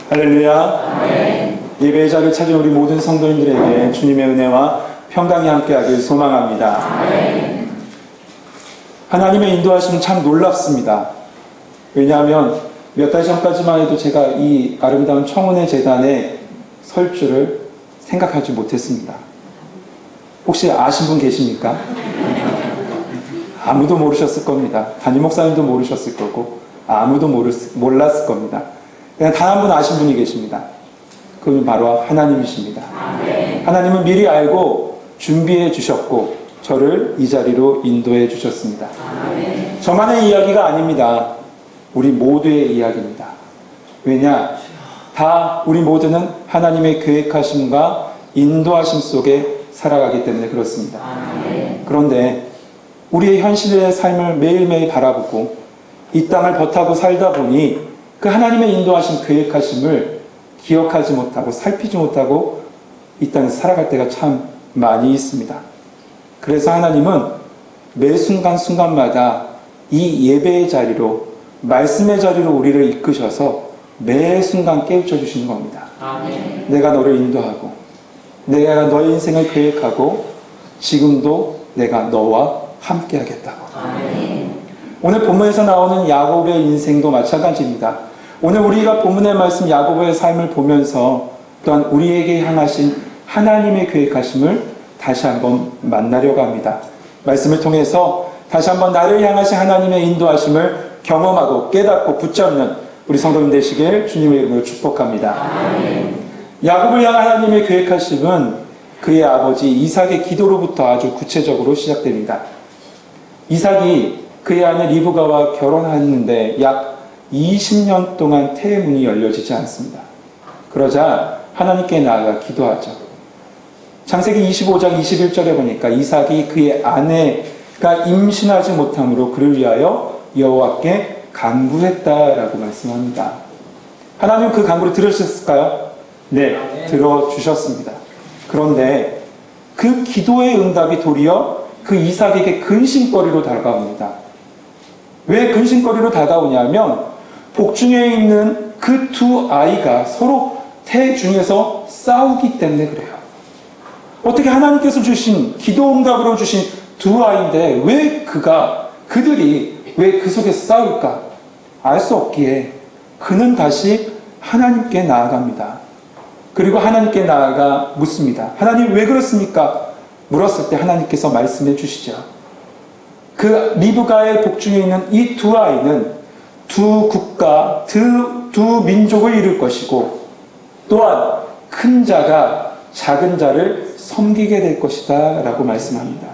할렐루야. 아멘. 예배의 자리를 찾은 우리 모든 성도님들에게 주님의 은혜와 평강이 함께하길 소망합니다. 아멘. 하나님의 인도하심은 참 놀랍습니다. 왜냐하면 몇 달 전까지만 해도 제가 이 아름다운 청운의 재단에 설 줄을 생각하지 못했습니다. 혹시 아신 분 계십니까? 아무도 모르셨을 겁니다. 담임 목사님도 모르셨을 거고 아무도 몰랐을 겁니다. 그냥 단 한 분 아신 분이 계십니다. 그분은 바로 하나님이십니다. 아멘. 하나님은 미리 알고 준비해 주셨고 저를 이 자리로 인도해 주셨습니다. 아멘. 저만의 이야기가 아닙니다. 우리 모두의 이야기입니다. 왜냐? 다 우리 모두는 하나님의 계획하심과 인도하심 속에 살아가기 때문에 그렇습니다. 아멘. 그런데 우리의 현실의 삶을 매일매일 바라보고 이 땅을 버타고 살다 보니 그 하나님의 인도하심, 계획하심을 기억하지 못하고 살피지 못하고 이 땅에서 살아갈 때가 참 많이 있습니다. 그래서 하나님은 매 순간순간마다 이 예배의 자리로, 말씀의 자리로 우리를 이끄셔서 매 순간 깨우쳐 주시는 겁니다. 아멘. 내가 너를 인도하고 내가 너의 인생을 계획하고 지금도 내가 너와 함께 하겠다고. 아멘. 오늘 본문에서 나오는 야곱의 인생도 마찬가지입니다. 오늘 우리가 본문의 말씀 야곱의 삶을 보면서 또한 우리에게 향하신 하나님의 계획하심을 다시 한번 만나려고 합니다. 말씀을 통해서 다시 한번 나를 향하신 하나님의 인도하심을 경험하고 깨닫고 붙잡는 우리 성도님 되시길 주님의 이름으로 축복합니다. 아멘. 야곱을 향한 하나님의 계획하심은 그의 아버지 이삭의 기도로부터 아주 구체적으로 시작됩니다. 이삭이 그의 아내 리브가와 결혼했는데 약 20년 동안 태의 문이 열려지지 않습니다. 그러자 하나님께 나아가 기도하죠. 창세기 25장 21절에 보니까 이삭이 그의 아내가 임신하지 못함으로 그를 위하여 여호와께 간구했다라고 말씀합니다. 하나님 그 간구를 들으셨을까요? 네, 들어주셨습니다. 그런데 그 기도의 응답이 도리어 그 이삭에게 근심거리로 다가옵니다. 왜 근심거리로 다가오냐면 복중에 있는 그 두 아이가 서로 태 중에서 싸우기 때문에 그래요. 어떻게 하나님께서 주신 기도 응답으로 주신 두 아이인데 왜 그들이 왜 그 속에서 싸울까? 알 수 없기에 그는 다시 하나님께 나아갑니다. 그리고 하나님께 나아가 묻습니다. 하나님 왜 그렇습니까? 물었을 때 하나님께서 말씀해 주시죠. 그 리브가의 복중에 있는 이 두 아이는 두 국가, 두 민족을 이룰 것이고 또한 큰 자가 작은 자를 섬기게 될 것이다 라고 말씀합니다.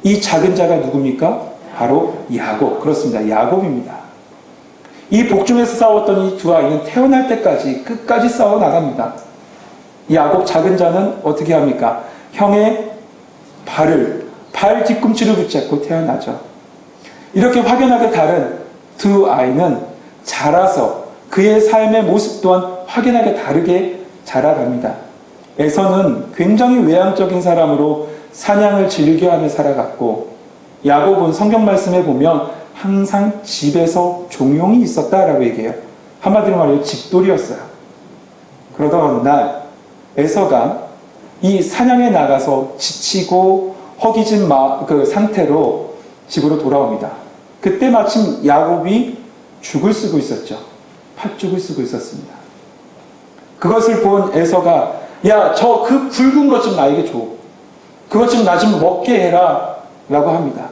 이 작은 자가 누굽니까? 바로 야곱. 그렇습니다. 야곱입니다. 이 복중에서 싸웠던 이 두 아이는 태어날 때까지 끝까지 싸워 나갑니다. 야곱 작은 자는 어떻게 합니까? 형의 발 뒤꿈치를 붙잡고 태어나죠. 이렇게 확연하게 다른 두 아이는 자라서 그의 삶의 모습 또한 확연하게 다르게 자라갑니다. 에서는 굉장히 외향적인 사람으로 사냥을 즐겨하며 살아갔고 야곱은 성경 말씀에 보면 항상 집에서 종용이 있었다라고 얘기해요. 한마디로 말하면 집돌이였어요. 그러다 어느 날 에서가 이 사냥에 나가서 지치고 허기진 그 상태로 집으로 돌아옵니다. 그때 마침 야곱이 죽을 쓰고 있었죠. 팥죽을 쓰고 있었습니다. 그것을 본 에서가 야, 저 그 굵은 것 좀 나에게 줘. 그것 좀 나 좀 먹게 해라 라고 합니다.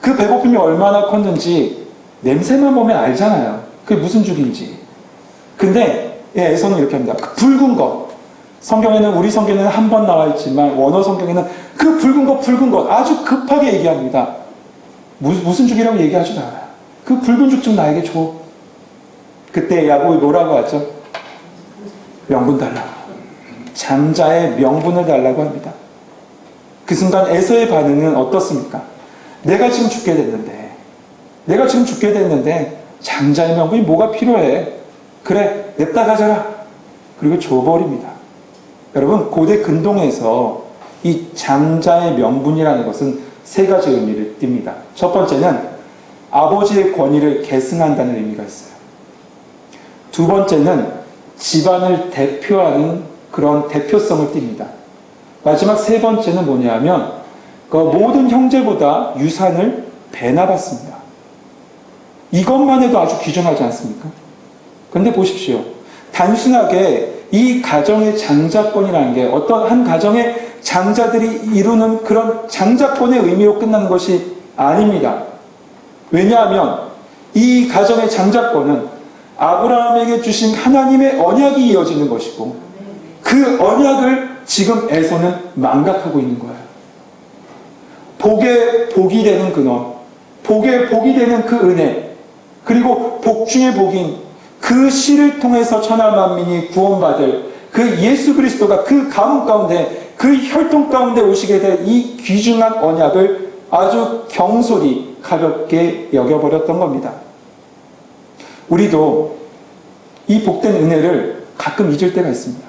그 배고픔이 얼마나 컸는지 냄새만 보면 알잖아요. 그게 무슨 죽인지. 근데 에서는 이렇게 합니다. 그 붉은 것. 성경에는 우리 성경에는 한 번 나와 있지만 원어 성경에는 그 붉은 것 아주 급하게 얘기합니다. 무슨 죽이라고 얘기하지도 않아요. 그 붉은 죽 좀 나에게 줘. 그때 야곱이 뭐라고 하죠? 명분 달라고. 장자의 명분을 달라고 합니다. 그 순간 에서의 반응은 어떻습니까? 내가 지금 죽게 됐는데 장자의 명분이 뭐가 필요해? 그래, 냅다 가져라. 그리고 줘버립니다. 여러분, 고대 근동에서 이 장자의 명분이라는 것은 세 가지 의미를 띱니다. 첫 번째는 아버지의 권위를 계승한다는 의미가 있어요. 두 번째는 집안을 대표하는 그런 대표성을 띱니다. 마지막 세 번째는 뭐냐면 그 모든 형제보다 유산을 배나받습니다. 이것만 해도 아주 귀중하지 않습니까? 그런데 보십시오. 단순하게 이 가정의 장자권이라는 게 어떤 한 가정의 장자들이 이루는 그런 장자권의 의미로 끝나는 것이 아닙니다. 왜냐하면 이 가정의 장자권은 아브라함에게 주신 하나님의 언약이 이어지는 것이고 그 언약을 지금 에서는 망각하고 있는 거예요. 복에 복이 되는 근원, 복에 복이 되는 그 은혜, 그리고 복 중의 복인 그 씨를 통해서 천하 만민이 구원받을 그 예수 그리스도가 그 가문 가운데 그 혈통 가운데 오시게 될 이 귀중한 언약을 아주 경솔히 가볍게 여겨버렸던 겁니다. 우리도 이 복된 은혜를 가끔 잊을 때가 있습니다.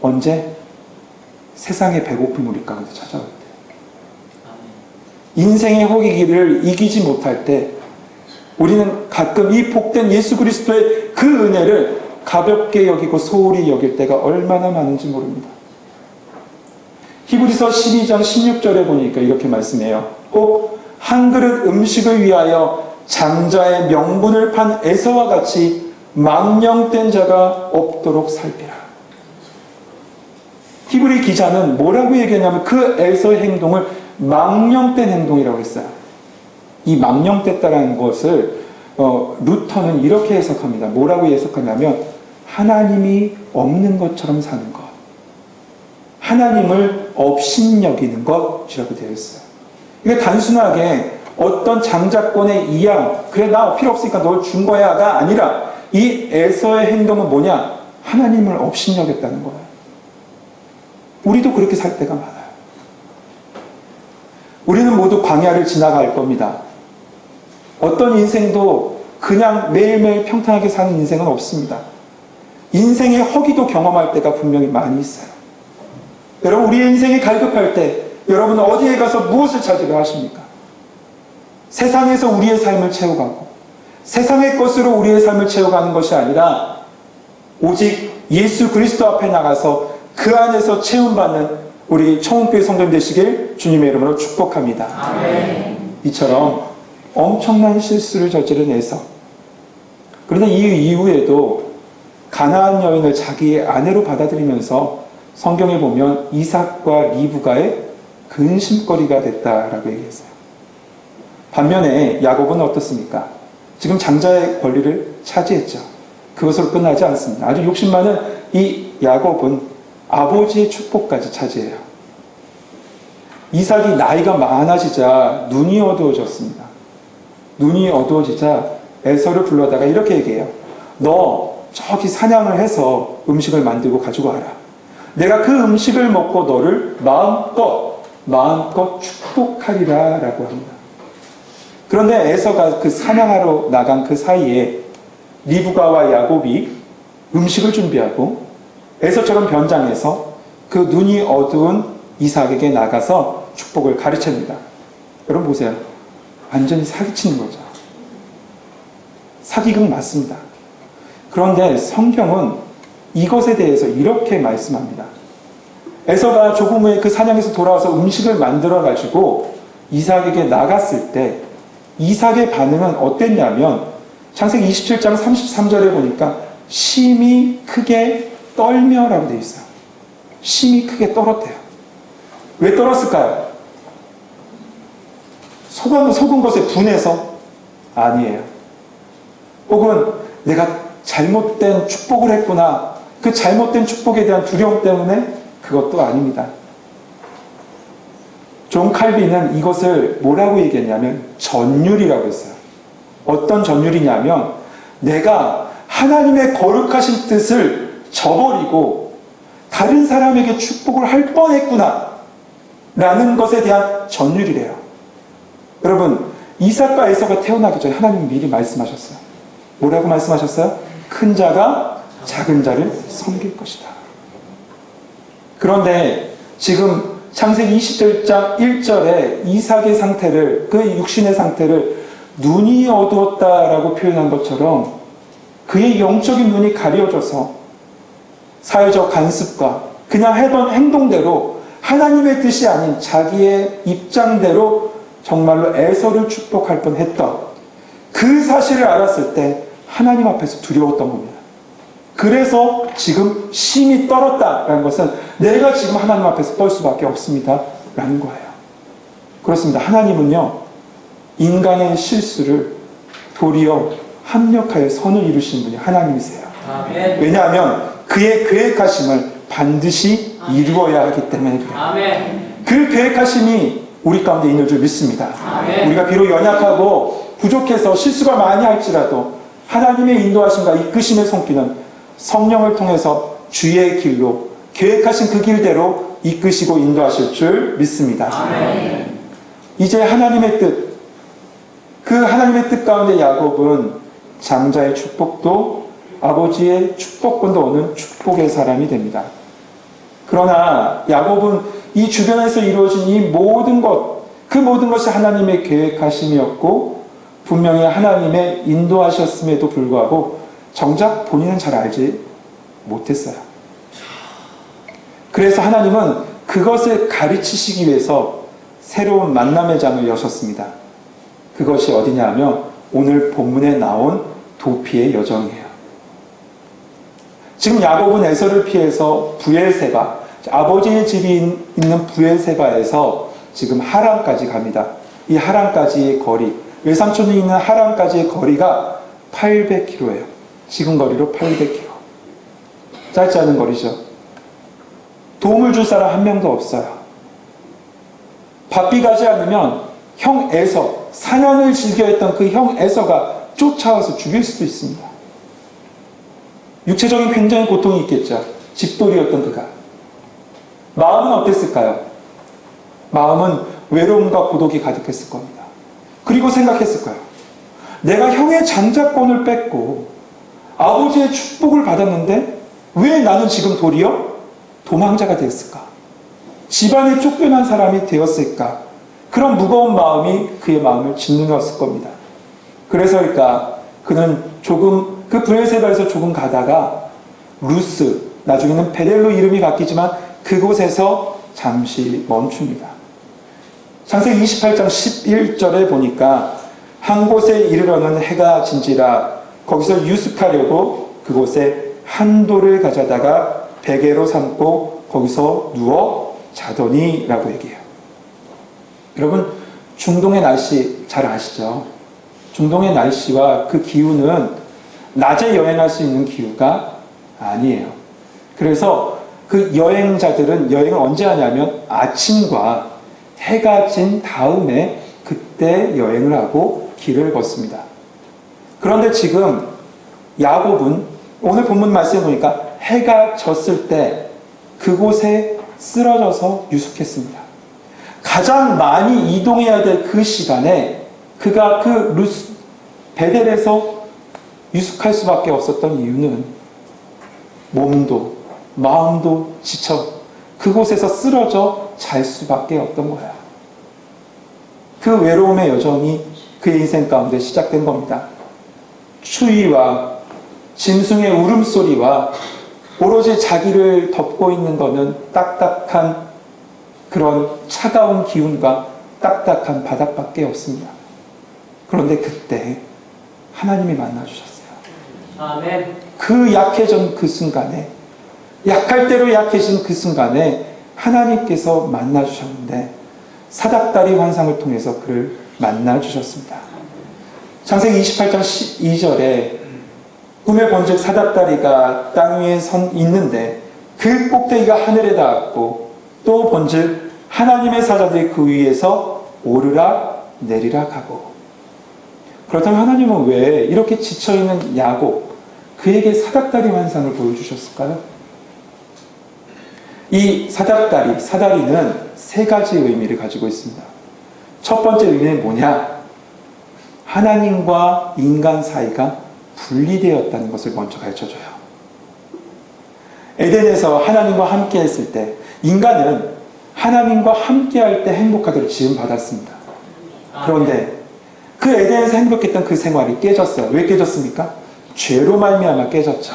언제? 세상의 배고픔 우리 가운데 찾아올 때. 인생의 허기기를 이기지 못할 때 우리는 가끔 이 복된 예수 그리스도의 그 은혜를 가볍게 여기고 소홀히 여길 때가 얼마나 많은지 모릅니다. 히브리서 12장 16절에 보니까 이렇게 말씀해요. 꼭 한 그릇 음식을 위하여 장자의 명분을 판 에서와 같이 망령된 자가 없도록 살피라. 히브리 기자는 뭐라고 얘기하냐면 그 에서의 행동을 망령된 행동이라고 했어요. 이 망령됐다라는 것을 루터는 이렇게 해석합니다. 뭐라고 해석하냐면 하나님이 없는 것처럼 사는 것, 하나님을 업신여기는 것이라고 되어 있어요. 이게 단순하게 어떤 장자권의 이양, 그래 나 필요 없으니까 널 준 거야가 아니라 이 에서의 행동은 뭐냐? 하나님을 업신여겼다는 거예요. 우리도 그렇게 살 때가 많아요. 우리는 모두 광야를 지나갈 겁니다. 어떤 인생도 그냥 매일매일 평탄하게 사는 인생은 없습니다. 인생의 허기도 경험할 때가 분명히 많이 있어요. 여러분, 우리의 인생이 갈급할 때 여러분은 어디에 가서 무엇을 찾으려 하십니까? 세상에서 우리의 삶을 채워가고 세상의 것으로 우리의 삶을 채워가는 것이 아니라 오직 예수 그리스도 앞에 나가서 그 안에서 채움받는 우리 청운교회 성도님 되시길 주님의 이름으로 축복합니다. 아멘. 이처럼 엄청난 실수를 저지른 에서, 그러나 이 이후에도 가나안 여인을 자기의 아내로 받아들이면서 성경에 보면 이삭과 리브가의 근심거리가 됐다라고 얘기했어요. 반면에 야곱은 어떻습니까? 지금 장자의 권리를 차지했죠. 그것으로 끝나지 않습니다. 아주 욕심 많은 이 야곱은 아버지의 축복까지 차지해요. 이삭이 나이가 많아지자 눈이 어두워졌습니다. 눈이 어두워지자 에서를 불러다가 이렇게 얘기해요. 너 저기 사냥을 해서 음식을 만들고 가지고 와라. 내가 그 음식을 먹고 너를 마음껏 축복하리라 라고 합니다. 그런데 에서가 그 사냥하러 나간 그 사이에 리브가와 야곱이 음식을 준비하고 에서처럼 변장해서 그 눈이 어두운 이삭에게 나가서 축복을 가르칩니다. 여러분 보세요. 완전히 사기치는 거죠. 사기극 맞습니다. 그런데 성경은 이것에 대해서 이렇게 말씀합니다. 에서가 조금 후에 그 사냥에서 돌아와서 음식을 만들어가지고 이삭에게 나갔을 때 이삭의 반응은 어땠냐면 창세기 27장 33절에 보니까 심히 크게 떨며라고 되어 있어요. 심히 크게 떨었대요. 왜 떨었을까요? 속은 것에 분해서? 아니에요. 혹은 내가 잘못된 축복을 했구나. 그 잘못된 축복에 대한 두려움 때문에? 그것도 아닙니다. 존 칼빈은 이것을 뭐라고 얘기했냐면 전율이라고 했어요. 어떤 전율이냐면 내가 하나님의 거룩하신 뜻을 저버리고 다른 사람에게 축복을 할 뻔했구나 라는 것에 대한 전율이래요. 여러분, 이삭과 에서가 태어나기 전에 하나님이 미리 말씀하셨어요. 뭐라고 말씀하셨어요? 큰 자가 작은 자를 섬길 것이다. 그런데 지금 창세기 27장 1절에 이삭의 상태를, 그 육신의 상태를 눈이 어두웠다라고 표현한 것처럼 그의 영적인 눈이 가려져서 사회적 간섭과 그냥 해던 행동대로 하나님의 뜻이 아닌 자기의 입장대로 정말로 에서를 축복할 뻔했던 그 사실을 알았을 때 하나님 앞에서 두려웠던 겁니다. 그래서 지금 심히 떨었다라는 것은 내가 지금 하나님 앞에서 떨 수밖에 없습니다 라는 거예요. 그렇습니다. 하나님은요, 인간의 실수를 도리어 합력하여 선을 이루신 분이 하나님이세요. 아멘. 왜냐하면 그의 계획하심을 반드시 이루어야 하기 때문에 그래요. 아멘. 그 계획하심이 우리 가운데 있는 줄 믿습니다. 아멘. 우리가 비록 연약하고 부족해서 실수가 많이 할지라도 하나님의 인도하심과 이끄심의 손길은 성령을 통해서 주의 길로 계획하신 그 길대로 이끄시고 인도하실 줄 믿습니다. 아멘. 이제 하나님의 뜻, 그 하나님의 뜻 가운데 야곱은 장자의 축복도 아버지의 축복권도 오는 축복의 사람이 됩니다. 그러나 야곱은 이 주변에서 이루어진 이 모든 것, 그 모든 것이 하나님의 계획하심이었고 분명히 하나님의 인도하셨음에도 불구하고 정작 본인은 잘 알지 못했어요. 그래서 하나님은 그것을 가르치시기 위해서 새로운 만남의 장을 여셨습니다. 그것이 어디냐 하면 오늘 본문에 나온 도피의 여정이에요. 지금 야곱은 에서를 피해서 브엘세바, 아버지의 집이 있는 브엘세바에서 지금 하란까지 갑니다. 이 하란까지의 거리, 외삼촌이 있는 하란까지의 거리가 800km예요. 지금 거리로 800km. 짧지 않은 거리죠. 도움을 줄 사람 한 명도 없어요. 바삐 가지 않으면 형 에서, 사냥을 즐겨했던 그 형 에서가 쫓아와서 죽일 수도 있습니다. 육체적인 굉장히 고통이 있겠죠. 집돌이였던 그가. 마음은 어땠을까요? 마음은 외로움과 고독이 가득했을 겁니다. 그리고 생각했을 거예요. 내가 형의 장자권을 뺏고 아버지의 축복을 받았는데 왜 나는 지금 도리어 도망자가 되었을까? 집안에 쫓겨난 사람이 되었을까? 그런 무거운 마음이 그의 마음을 짓눌렀을 겁니다. 그래서일까 그는 조금 그 브엘세바에서 조금 가다가 루스, 나중에는 베델로 이름이 바뀌지만 그곳에서 잠시 멈춥니다. 창세기 28장 11절에 보니까 한 곳에 이르러는 해가 진지라 거기서 유숙하려고 그곳에 한 돌을 가져다가 베개로 삼고 거기서 누워 자더니 라고 얘기해요. 여러분 중동의 날씨 잘 아시죠? 중동의 날씨와 그 기후는 낮에 여행할 수 있는 기후가 아니에요. 그래서 그 여행자들은 여행을 언제 하냐면 아침과 해가 진 다음에 그때 여행을 하고 길을 걷습니다. 그런데 지금 야곱은 오늘 본문 말씀해 보니까 해가 졌을 때 그곳에 쓰러져서 유숙했습니다. 가장 많이 이동해야 될 그 시간에 그가 그 베델에서 유숙할 수밖에 없었던 이유는 몸도 마음도 지쳐 그곳에서 쓰러져 잘 수밖에 없던 거야. 그 외로움의 여정이 그의 인생 가운데 시작된 겁니다. 추위와 짐승의 울음소리와 오로지 자기를 덮고 있는 거는 딱딱한 그런 차가운 기운과 딱딱한 바닥밖에 없습니다. 그런데 그때 하나님이 만나주셨어요. 아멘. 그 약해진 그 순간에, 약할 대로 약해진 그 순간에 하나님께서 만나주셨는데 사닥다리 환상을 통해서 그를 만나주셨습니다. 창세기 28장 12절에 꿈에 본즉 사닥다리가 땅 위에 있는데 그 꼭대기가 하늘에 닿았고 또 본즉 하나님의 사자들이 그 위에서 오르락 내리락 하고. 그렇다면 하나님은 왜 이렇게 지쳐있는 야곱 그에게 사닥다리 환상을 보여주셨을까요? 이 사다리는 세 가지 의미를 가지고 있습니다. 첫 번째 의미는 뭐냐? 하나님과 인간 사이가 분리되었다는 것을 먼저 가르쳐줘요. 에덴에서 하나님과 함께 했을 때 인간은 하나님과 함께 할 때 행복하도록 지음받았습니다. 그런데 그 에덴에서 행복했던 그 생활이 깨졌어요. 왜 깨졌습니까? 죄로 말미암아 깨졌죠.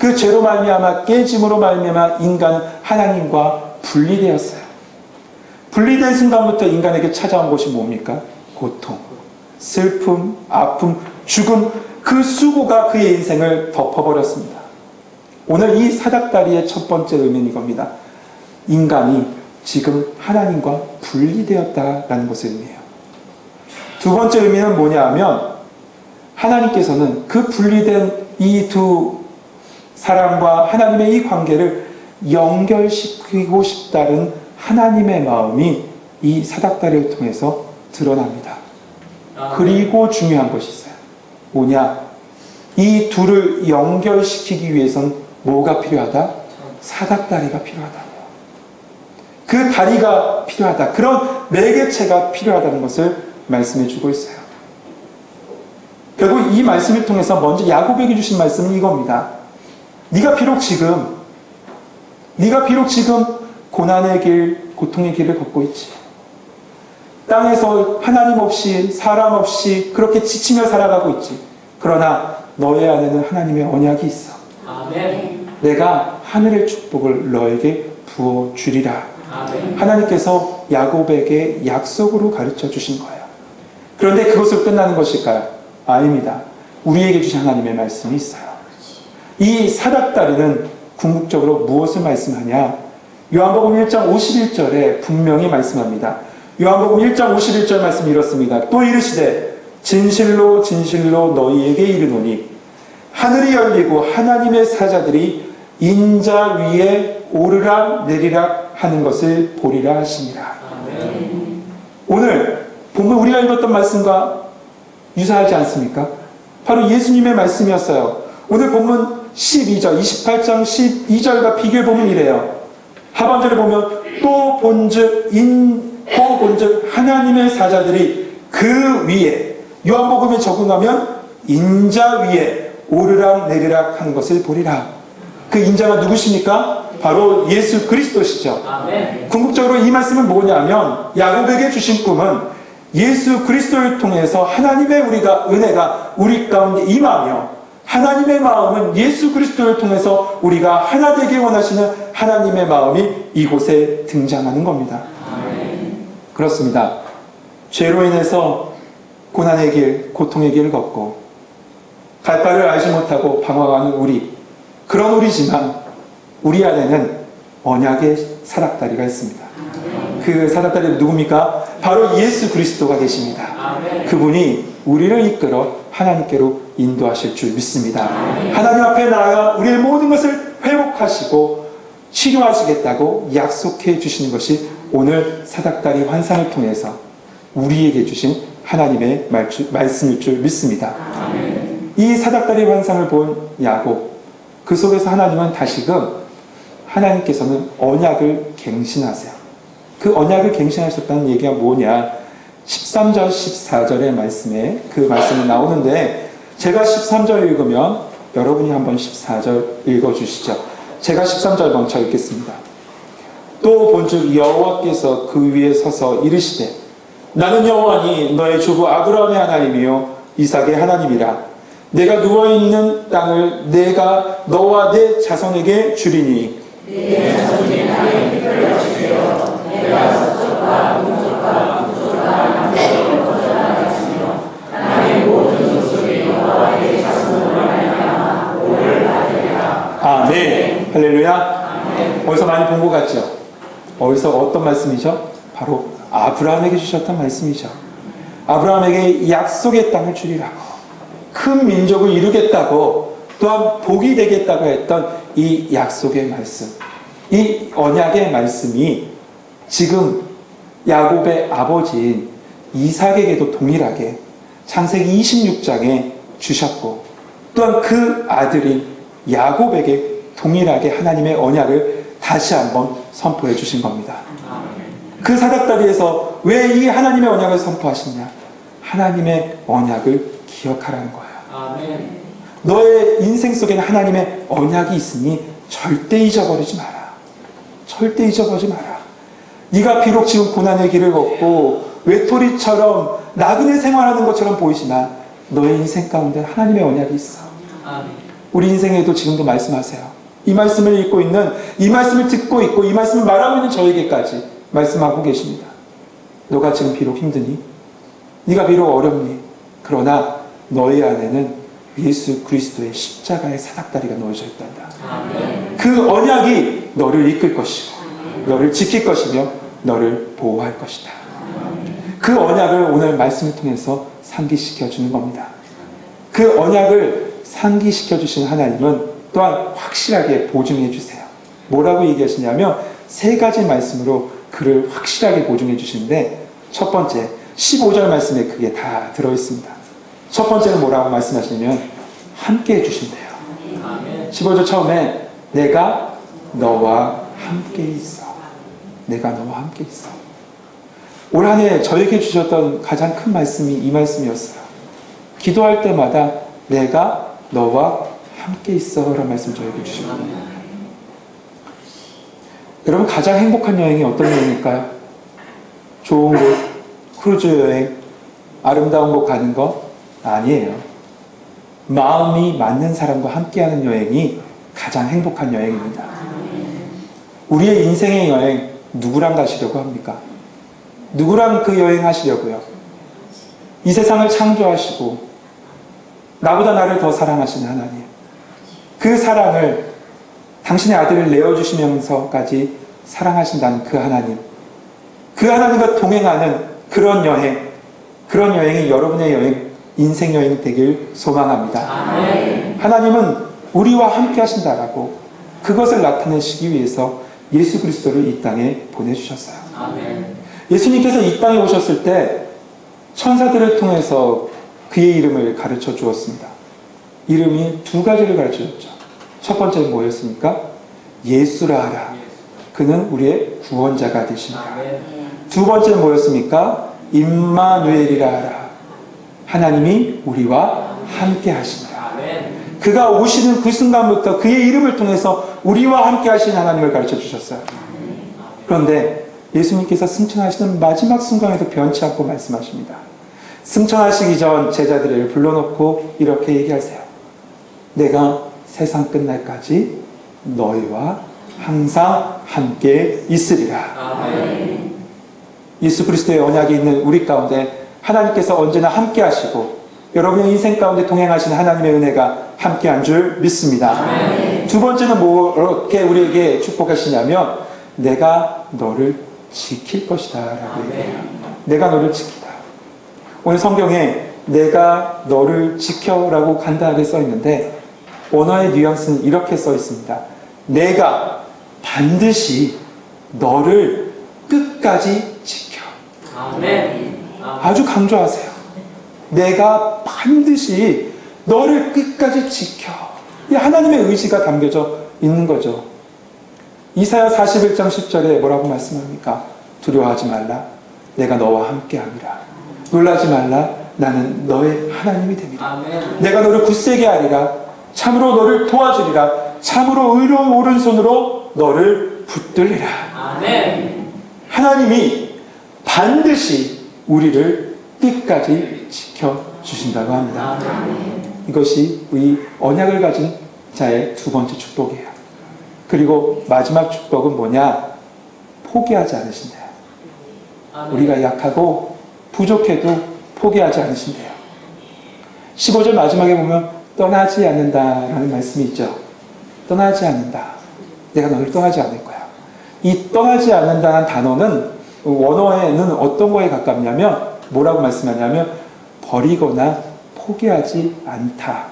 그 죄로 말미암아 깨짐으로 말미암아 인간은 하나님과 분리되었어요. 분리된 순간부터 인간에게 찾아온 것이 뭡니까? 고통, 슬픔, 아픔, 죽음, 그 수고가 그의 인생을 덮어버렸습니다. 오늘 이 사닥다리의 첫 번째 의미는 이겁니다. 인간이 지금 하나님과 분리되었다라는 것을 의미해요. 두 번째 의미는 뭐냐 하면 하나님께서는 그 분리된 이 두 사람과 하나님의 이 관계를 연결시키고 싶다는 하나님의 마음이 이 사닥다리를 통해서 드러납니다. 그리고 중요한 것이 있어요. 뭐냐? 이 둘을 연결시키기 위해선 뭐가 필요하다? 사닥다리가 필요하다. 그 다리가 필요하다. 그런 매개체가 필요하다는 것을 말씀해 주고 있어요. 결국 이 말씀을 통해서 먼저 야곱에게 주신 말씀은 이겁니다. 네가 비록 지금 고난의 길, 고통의 길을 걷고 있지. 땅에서 하나님 없이 사람 없이 그렇게 지치며 살아가고 있지. 그러나 너의 안에는 하나님의 언약이 있어. 아멘. 내가 하늘의 축복을 너에게 부어주리라. 아멘. 하나님께서 야곱에게 약속으로 가르쳐 주신 거예요. 그런데 그것으로 끝나는 것일까요? 아닙니다. 우리에게 주신 하나님의 말씀이 있어요. 이 사닥다리는 궁극적으로 무엇을 말씀하냐? 요한복음 1장 51절에 분명히 말씀합니다. 요한복음 1장 51절 말씀이 이렇습니다. 또 이르시되 진실로 진실로 너희에게 이르노니 하늘이 열리고 하나님의 사자들이 인자 위에 오르락 내리락 하는 것을 보리라 하시니라. 아멘. 오늘 본문 우리가 읽었던 말씀과 유사하지 않습니까? 바로 예수님의 말씀이었어요. 오늘 본문 12절, 28장 12절과 비교해 보면 이래요. 하반절에 보면 또 본즉 하나님의 사자들이 그 위에, 요한복음에 적응하면 인자 위에 오르락 내리락 하는 것을 보리라. 그 인자가 누구십니까? 바로 예수 그리스도시죠. 아멘. 궁극적으로 이 말씀은 뭐냐면 야곱에게 주신 꿈은 예수 그리스도를 통해서 하나님의 은혜가 우리 가운데 임하며 하나님의 마음은 예수 그리스도를 통해서 우리가 하나 되길 원하시는 하나님의 마음이 이곳에 등장하는 겁니다. 아멘. 그렇습니다. 죄로 인해서 고난의 길, 고통의 길을 걷고 갈 바를 알지 못하고 방황하는 우리, 그런 우리지만 우리 안에는 언약의 사닥다리가 있습니다. 그 사닥다리는 누굽니까? 바로 예수 그리스도가 계십니다. 아멘. 그분이 우리를 이끌어 하나님께로 인도하실 줄 믿습니다. 하나님 앞에 나아가 우리의 모든 것을 회복하시고 치료하시겠다고 약속해 주시는 것이 오늘 사닥다리 환상을 통해서 우리에게 주신 하나님의 말씀일 줄 믿습니다. 이 사닥다리 환상을 본 야곱, 그 속에서 하나님은 다시금 하나님께서는 언약을 갱신하세요. 그 언약을 갱신하셨다는 얘기가 뭐냐? 13절, 14절의 말씀에 그 말씀이 나오는데 제가 13절 읽으면 여러분이 한번 14절 읽어주시죠. 제가 13절 먼저 읽겠습니다. 또 본즉 여호와께서 그 위에 서서 이르시되 나는 여호와니 너의 주부 아브라함의 하나님이요 이삭의 하나님이라. 내가 누워있는 땅을 내가 너와 내 자손에게 주리니 내 자손의 땅에 이끌어 주세요. 내가 서쪽과 동쪽과 북쪽과 남쪽으로 거절하겠으며 나의 모든 족속의 여호와의 자손으로 말미암아 복을 받으리라. 아멘. 할렐루야. 어디서 많이 본 것 같죠? 어디서 어떤 말씀이죠? 바로 아브라함에게 주셨던 말씀이죠. 아브라함에게 약속의 땅을 주리라고, 큰 민족을 이루겠다고, 또한 복이 되겠다고 했던 이 약속의 말씀, 이 언약의 말씀이 지금 야곱의 아버지인 이삭에게도 동일하게 창세기 26장에 주셨고, 또한 그 아들인 야곱에게 동일하게 하나님의 언약을 다시 한번 선포해 주신 겁니다. 그 사닥다리에서 왜 이 하나님의 언약을 선포하시냐? 하나님의 언약을 기억하라는 거예요. 아멘. 너의 인생 속에는 하나님의 언약이 있으니 절대 잊어버리지 마라. 절대 잊어버리지 마라. 네가 비록 지금 고난의 길을 걷고 외톨이처럼 나그네 생활하는 것처럼 보이지만 너의 인생 가운데 하나님의 언약이 있어. 아멘. 우리 인생에도 지금도 말씀하세요. 이 말씀을 읽고 있는, 이 말씀을 듣고 있고 이 말씀을 말하고 있는 저에게까지 말씀하고 계십니다. 너가 지금 비록 힘드니, 네가 비록 어렵니, 그러나 너희 안에는 예수 그리스도의 십자가의 사닥다리가 놓여져 있단다. 그 언약이 너를 이끌 것이고 너를 지킬 것이며 너를 보호할 것이다. 그 언약을 오늘 말씀을 통해서 상기시켜 주는 겁니다. 그 언약을 상기시켜 주신 하나님은 또한 확실하게 보증해 주세요. 뭐라고 얘기하시냐면 세 가지 말씀으로 그를 확실하게 보증해 주시는데, 첫 번째 15절 말씀에 그게 다 들어있습니다. 첫 번째는 뭐라고 말씀하시냐면 함께 해주신대요. 15절 처음에 내가 너와 함께 있어. 내가 너와 함께 있어. 올 한 해 저에게 주셨던 가장 큰 말씀이 이 말씀이었어요. 기도할 때마다 내가 너와 함께 있어 라는 말씀 저에게 주셨거든요. 여러분, 가장 행복한 여행이 어떤 여행일까요? 좋은 곳, 크루즈 여행, 아름다운 곳 가는 거? 아니에요. 마음이 맞는 사람과 함께하는 여행이 가장 행복한 여행입니다. 우리의 인생의 여행 누구랑 가시려고 합니까? 누구랑 그 여행 하시려고요? 이 세상을 창조하시고 나보다 나를 더 사랑하시는 하나님, 그 사랑을 당신의 아들을 내어주시면서까지 사랑하신다는 그 하나님, 그 하나님과 동행하는 그런 여행, 그런 여행이 여러분의 여행, 인생 여행 되길 소망합니다. 하나님은 우리와 함께 하신다라고 그것을 나타내시기 위해서 예수 그리스도를 이 땅에 보내주셨어요. 예수님께서 이 땅에 오셨을 때 천사들을 통해서 그의 이름을 가르쳐 주었습니다. 이름이 두 가지를 가르쳐 줬죠. 첫 번째는 뭐였습니까? 예수라 하라. 그는 우리의 구원자가 되십니다. 두 번째는 뭐였습니까? 임마누엘이라 하라. 하나님이 우리와 함께 하십니다. 그가 오시는 그 순간부터 그의 이름을 통해서 우리와 함께 하시는 하나님을 가르쳐 주셨어요. 그런데 예수님께서 승천하시는 마지막 순간에도 변치 않고 말씀하십니다. 승천하시기 전 제자들을 불러놓고 이렇게 얘기하세요. 내가 세상 끝날까지 너희와 항상 함께 있으리라. 예수 그리스도의 언약이 있는 우리 가운데 하나님께서 언제나 함께 하시고 여러분의 인생 가운데 동행하시는 하나님의 은혜가 함께한 줄 믿습니다. 두 번째는 뭐렇게 우리에게 축복하시냐면 내가 너를 지킬 것이다 라고 얘기해요. 내가 너를 지키다. 오늘 성경에 내가 너를 지켜라고 간단하게 써 있는데 원어의 뉘앙스는 이렇게 써 있습니다. 내가 반드시 너를 끝까지 지켜. 아주 강조하세요. 내가 반드시 너를 끝까지 지켜. 이 하나님의 의지가 담겨져 있는 거죠. 이사야 41장 10절에 뭐라고 말씀합니까? 두려워하지 말라. 내가 너와 함께함이라. 놀라지 말라. 나는 너의 하나님이 됩니다. 내가 너를 굳세게 하리라. 참으로 너를 도와주리라. 참으로 의로운 오른손으로 너를 붙들리라. 하나님이 반드시 우리를 끝까지 지켜주신다고 합니다. 이것이 우리 언약을 가진 자의 두 번째 축복이에요. 그리고 마지막 축복은 뭐냐? 포기하지 않으신대요. 우리가 약하고 부족해도 포기하지 않으신대요. 15절 마지막에 보면 떠나지 않는다라는 말씀이 있죠. 떠나지 않는다. 내가 너를 떠나지 않을 거야. 이 떠나지 않는다는 단어는 원어에는 어떤 거에 가깝냐면 뭐라고 말씀하냐면 버리거나 포기하지 않다.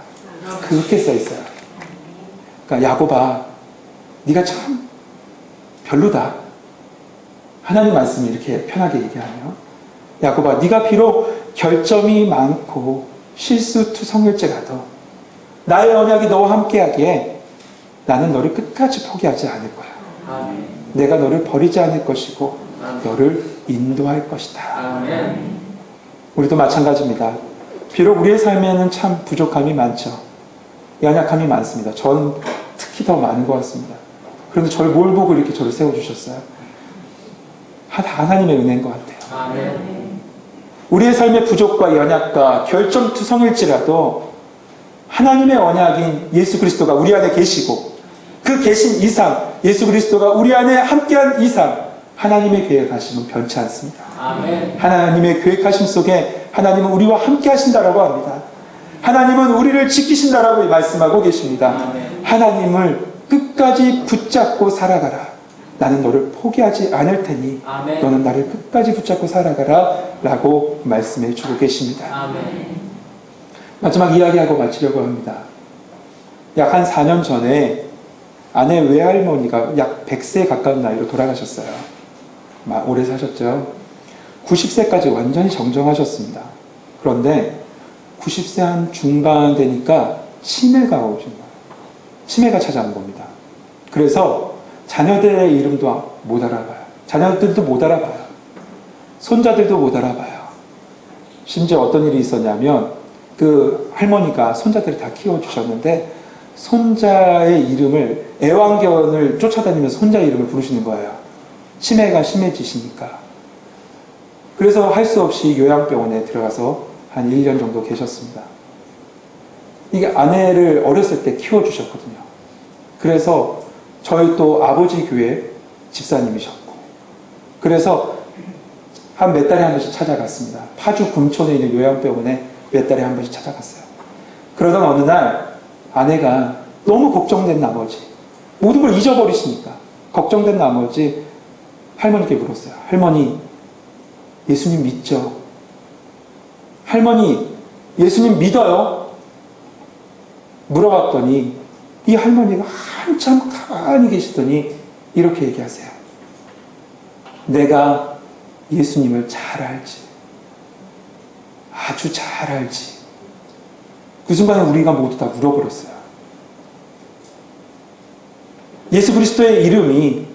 그렇게 써 있어요. 그러니까 야곱아, 네가 참 별로다. 하나님 말씀이 이렇게 편하게 얘기하면 야곱아, 네가 비록 결점이 많고 실수투성일죄라도 나의 언약이 너와 함께하기에 나는 너를 끝까지 포기하지 않을 거야. 내가 너를 버리지 않을 것이고 너를 인도할 것이다. 우리도 마찬가지입니다. 비록 우리의 삶에는 참 부족함이 많죠. 연약함이 많습니다. 전 특히 더 많은 것 같습니다. 그런데 저를 뭘 보고 이렇게 저를 세워주셨어요? 하나님의 은혜인 것 같아요. 우리의 삶의 부족과 연약과 결점투성일지라도 하나님의 언약인 예수 그리스도가 우리 안에 계시고 그 계신 이상 예수 그리스도가 우리 안에 함께한 이상 하나님의 계획하심은 변치 않습니다. 아멘. 하나님의 계획하심 속에 하나님은 우리와 함께 하신다라고 합니다. 하나님은 우리를 지키신다라고 말씀하고 계십니다. 아멘. 하나님을 끝까지 붙잡고 살아가라. 나는 너를 포기하지 않을 테니 아멘. 너는 나를 끝까지 붙잡고 살아가라 라고 말씀해 주고 계십니다. 아멘. 마지막 이야기하고 마치려고 합니다. 약 한 4년 전에 아내 외할머니가 약 100세 가까운 나이로 돌아가셨어요. 오래 사셨죠. 90세까지 완전히 정정하셨습니다. 그런데 90세 한 중반 되니까 치매가 오신 거예요. 치매가 찾아온 겁니다. 그래서 자녀들의 이름도 못 알아봐요. 자녀들도 못 알아봐요. 손자들도 못 알아봐요. 심지어 어떤 일이 있었냐면 그 할머니가 손자들을 다 키워주셨는데 손자의 이름을 애완견을 쫓아다니면서 손자 이름을 부르시는 거예요. 치매가 심해지시니까. 그래서 할 수 없이 요양병원에 들어가서 한 1년 정도 계셨습니다. 이게 아내를 어렸을 때 키워주셨거든요. 그래서 저희 또 아버지 교회 집사님이셨고 그래서 한 몇 달에 한 번씩 찾아갔습니다. 파주 금촌에 있는 요양병원에 몇 달에 한 번씩 찾아갔어요. 그러던 어느 날 아내가 너무 걱정된 나머지 모든 걸 잊어버리시니까 걱정된 나머지 할머니께 물었어요. 할머니, 예수님 믿죠? 할머니, 예수님 믿어요? 물어봤더니 이 할머니가 한참 가만히 계시더니 이렇게 얘기하세요. 내가 예수님을 잘 알지. 아주 잘 알지. 그 순간에 우리가 모두 다 울어버렸어요. 예수 그리스도의 이름이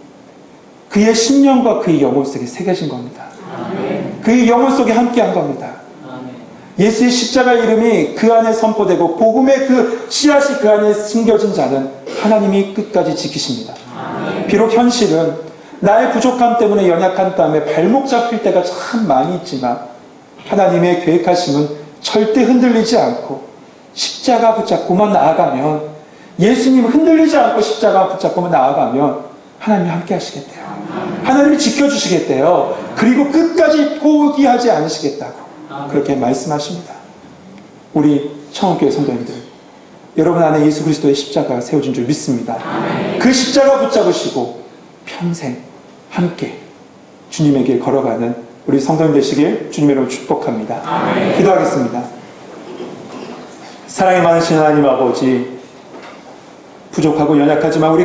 그의 심령과 그의 영혼 속에 새겨진 겁니다. 아멘. 그의 영혼 속에 함께한 겁니다. 아멘. 예수의 십자가 이름이 그 안에 선포되고 복음의 그 씨앗이 그 안에 심겨진 자는 하나님이 끝까지 지키십니다. 아멘. 비록 현실은 나의 부족함 때문에 연약한 땀에 발목 잡힐 때가 참 많이 있지만 하나님의 계획하심은 절대 흔들리지 않고 십자가 붙잡고만 나아가면 예수님 흔들리지 않고 십자가 붙잡고만 나아가면 하나님이 함께 하시겠대요. 하나님이 지켜주시겠대요. 그리고 끝까지 포기하지 않으시겠다고 그렇게 말씀하십니다. 우리 청원교회 성도님들, 여러분 안에 예수 그리스도의 십자가가 세워진 줄 믿습니다. 그 십자가 붙잡으시고 평생 함께 주님의 길 걸어가는 우리 성도님 되시길 주님의 이름으로 축복합니다. 기도하겠습니다. 사랑이 많으신 하나님 아버지, 부족하고 연약하지만 우리